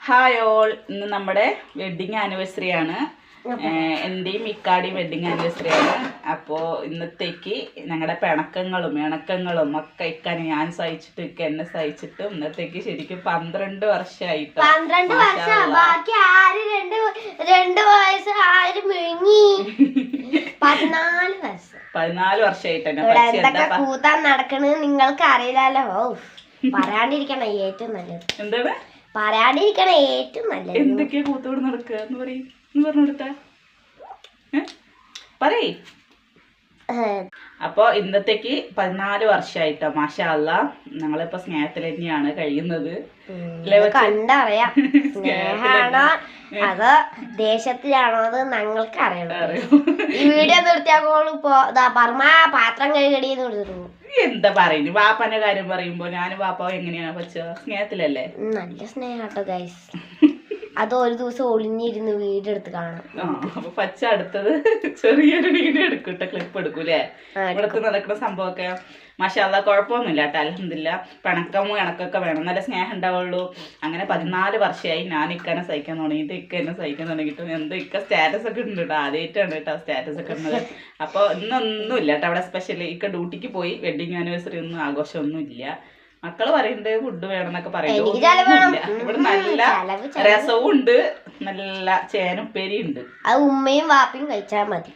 Hi all, ഇന്ന് നമ്മുടെ wedding anniversary ആണ്. എൻ്റെയും ഇക്കാടിയും വെഡിങ് ആനിവേഴ്സറി ആണ്. അപ്പോൾ ഇന്നത്തേക്ക് ഞങ്ങളുടെ പിണക്കങ്ങളും ഇണക്കങ്ങളും ഒക്കെ ഇക്കാൻ ഞാൻ സഹിച്ചിട്ട് ഇക്ക എന്നെ സഹിച്ചിട്ട് ഇന്നത്തേക്ക് ശരിക്കും 12 വർഷമായിട്ട് 12 വർഷം ബാക്കി ആര് 2 വയസ്സ് ആര് മിങ്ങി 14 വർഷമായിട്ട് കൂത്താൻ നടക്കണത് നിങ്ങൾക്ക് അറിയില്ലല്ലോ. പറയാണ്ടിരിക്കണം ഏറ്റവും നല്ലത്. എന്താണ് പറയാണ്ടിരിക്കണം ഏറ്റവും നല്ലത്. എന്തൊക്കെയാ കൂത്തോട് നടക്കുക എന്ന് പറയും പറഞ്ഞു കൊടുത്താ പറയ്. അപ്പോൾ ഇന്നത്തേക്ക് 14 വർഷമായിട്ടോ. മാഷാ അല്ലാ, ഞങ്ങളിപ്പോ സ്നേഹത്തിൽ തന്നെയാണ് കഴിയുന്നത്. കണ്ടറിയാം സ്നേഹാണോ അതോ ദേശത്തിലാണോ അത് ഞങ്ങൾക്ക് അറിയണം. ഈ വീഡിയോ നിർത്തിയാക്കോളൂ. ഇപ്പൊ പാത്രം കഴുകടിയെന്ന് കൊടുത്തിട്ടു. എന്താ പറയുന്നു വാപ്പാന്റെ കാര്യം പറയുമ്പോ ഞാനും വാപ്പാവും എങ്ങനെയാണ് പച്ച സ്നേഹത്തിലല്ലേ? നല്ല സ്നേഹാട്ടോ ഗൈസ്. അത് ഒരു ദിവസം ഒളിഞ്ഞിരുന്ന് വീഡിയോ എടുത്ത് കാണാം. അപ്പൊ പച്ച അടുത്തത് ചെറിയൊരു വീഡിയോ എടുക്കൂട്ടെ, ക്ലിപ്പ് എടുക്കൂലേ ഇവിടത്ത് നടക്കുന്ന സംഭവമൊക്കെ. മാഷാ അല്ലാ, കുഴപ്പമൊന്നുമില്ല കേട്ടോ, അൽഹംദുലില്ലാ. പിണക്കമോ ഇണക്കൊക്കെ വേണം, നല്ല സ്നേഹം ഉണ്ടാവുള്ളൂ. അങ്ങനെ 14 വർഷമായി ഞാൻ ഇക്കനെ സഹിക്കാൻ തുടങ്ങിയിട്ട്, ഇക്ക എന്നെ സഹിക്കാൻ തുടങ്ങിയിട്ടും. എന്തോ ഇക്ക സ്റ്റാറ്റസ് ഒക്കെ ഉണ്ട് കേട്ടോ, ആദ്യമായിട്ടാണ് കേട്ടോ സ്റ്റാറ്റസ് ഒക്കെ ഉള്ളത്. അപ്പോൾ ഇന്നൊന്നുമില്ല കേട്ടോ അവിടെ സ്പെഷ്യൽ. ഇക്ക ഡ്യൂട്ടിക്ക് പോയി, വെഡിങ് ആനിവേഴ്സറി ഒന്നും ആഘോഷമൊന്നും ഇല്ല. മക്കള് പറയുന്നുണ്ട് ഫുഡ് വേണം എന്നൊക്കെ പറയുന്നത്. ഇവിടെ നല്ല രസവും ഉണ്ട്, നല്ല ചേനുപ്പേരി ഉണ്ട്. അത് ഉമ്മയും വാപ്പയും കഴിച്ചാൽ മതി.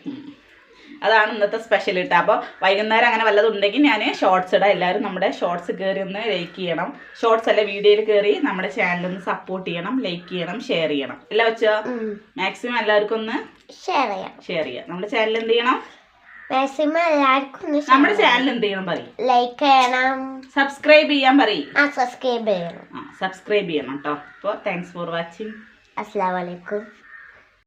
അതാണ് ഇന്നത്തെ സ്പെഷ്യൽ ഇട്ട. അപ്പോൾ വൈകുന്നേരം അങ്ങനെ വല്ലതും ഉണ്ടെങ്കിൽ ഞാൻ ഷോർട്സ് ഇടാം. എല്ലാവരും നമ്മുടെ ഷോർട്സ് കയറി ഒന്ന് ലൈക്ക് ചെയ്യണം. ഷോർട്സ് അല്ല, വീഡിയോയിൽ കയറി നമ്മുടെ ചാനൽ ഒന്ന് സപ്പോർട്ട് ചെയ്യണം, ലൈക്ക് ചെയ്യണം, ഷെയർ ചെയ്യണം. എല്ലാം വെച്ചോ മാക്സിമം എല്ലാവർക്കും ഒന്ന് ഷെയർ ചെയ്യാം. നമ്മുടെ ചാനൽ എന്ത് ചെയ്യണം? മാക്സിമം എല്ലാവർക്കും നമ്മുടെ ചാനൽ എന്ത് ചെയ്യണം പറയും? ലൈക്ക് ചെയ്യണം, സബ്സ്ക്രൈബ് ചെയ്യാൻ പറയും. സബ്സ്ക്രൈബ് ചെയ്യണം കേട്ടോ. അപ്പോൾ താങ്ക്സ് ഫോർ വാച്ചിങ്. അസ്സലാമു അലൈക്കും.